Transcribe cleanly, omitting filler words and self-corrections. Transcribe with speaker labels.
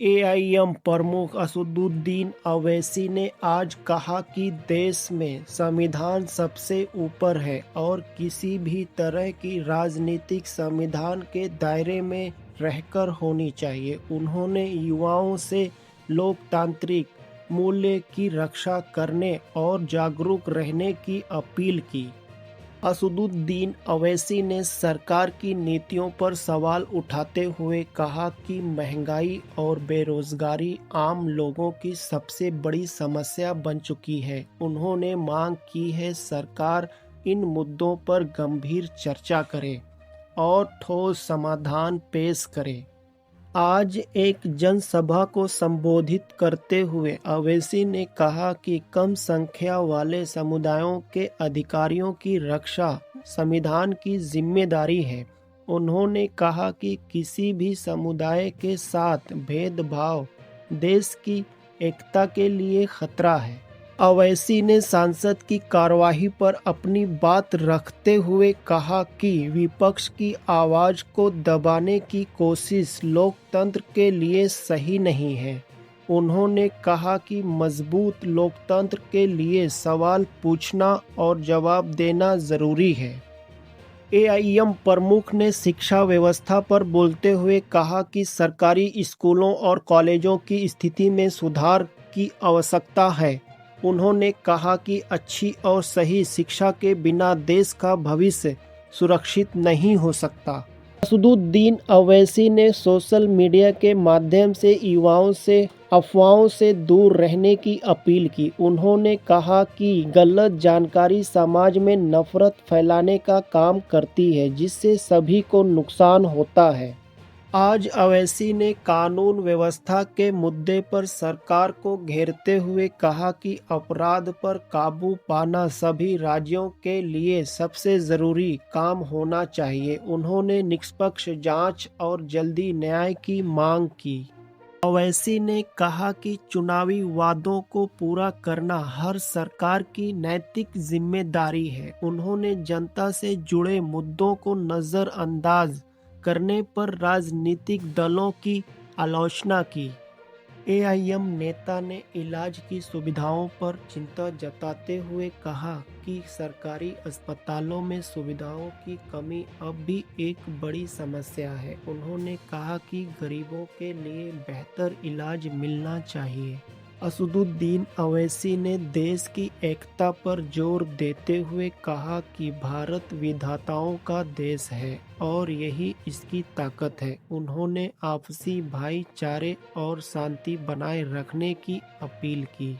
Speaker 1: AIM प्रमुख असदुद्दीन ओवैसी ने आज कहा कि देश में संविधान सबसे ऊपर है और किसी भी तरह की राजनीतिक संविधान के दायरे में रहकर होनी चाहिए। उन्होंने युवाओं से लोकतांत्रिक मूल्य की रक्षा करने और जागरूक रहने की अपील की। असदुद्दीन ओवैसी ने सरकार की नीतियों पर सवाल उठाते हुए कहा कि महंगाई और बेरोजगारी आम लोगों की सबसे बड़ी समस्या बन चुकी है। उन्होंने मांग की है सरकार इन मुद्दों पर गंभीर चर्चा करे और ठोस समाधान पेश करे। आज एक जनसभा को संबोधित करते हुए ओवैसी ने कहा कि कम संख्या वाले समुदायों के अधिकारों की रक्षा संविधान की जिम्मेदारी है। उन्होंने कहा कि किसी भी समुदाय के साथ भेदभाव देश की एकता के लिए खतरा है। ओवैसी ने सांसद की कार्यवाही पर अपनी बात रखते हुए कहा कि विपक्ष की आवाज को दबाने की कोशिश लोकतंत्र के लिए सही नहीं है। उन्होंने कहा कि मजबूत लोकतंत्र के लिए सवाल पूछना और जवाब देना जरूरी है। एआईएम प्रमुख ने शिक्षा व्यवस्था पर बोलते हुए कहा कि सरकारी स्कूलों और कॉलेजों की स्थिति में सुधार की आवश्यकता है। उन्होंने कहा कि अच्छी और सही शिक्षा के बिना देश का भविष्य सुरक्षित नहीं हो सकता। असदुद्दीन ओवैसी ने सोशल मीडिया के माध्यम से युवाओं से अफवाहों से दूर रहने की अपील की। उन्होंने कहा कि गलत जानकारी समाज में नफरत फैलाने का काम करती है, जिससे सभी को नुकसान होता है। आज ओवैसी ने कानून व्यवस्था के मुद्दे पर सरकार को घेरते हुए कहा कि अपराध पर काबू पाना सभी राज्यों के लिए सबसे जरूरी काम होना चाहिए। उन्होंने निष्पक्ष जांच और जल्दी न्याय की मांग की। ओवैसी ने कहा कि चुनावी वादों को पूरा करना हर सरकार की नैतिक जिम्मेदारी है। उन्होंने जनता से जुड़े मुद्दों को नजरअंदाज करने पर राजनीतिक दलों की आलोचना की। एआईएम नेता ने इलाज की सुविधाओं पर चिंता जताते हुए कहा कि सरकारी अस्पतालों में सुविधाओं की कमी अब भी एक बड़ी समस्या है। उन्होंने कहा कि गरीबों के लिए बेहतर इलाज मिलना चाहिए। असदुद्दीन ओवैसी ने देश की एकता पर जोर देते हुए कहा कि भारत विविधताओं का देश है और यही इसकी ताकत है। उन्होंने आपसी भाईचारे और शांति बनाए रखने की अपील की।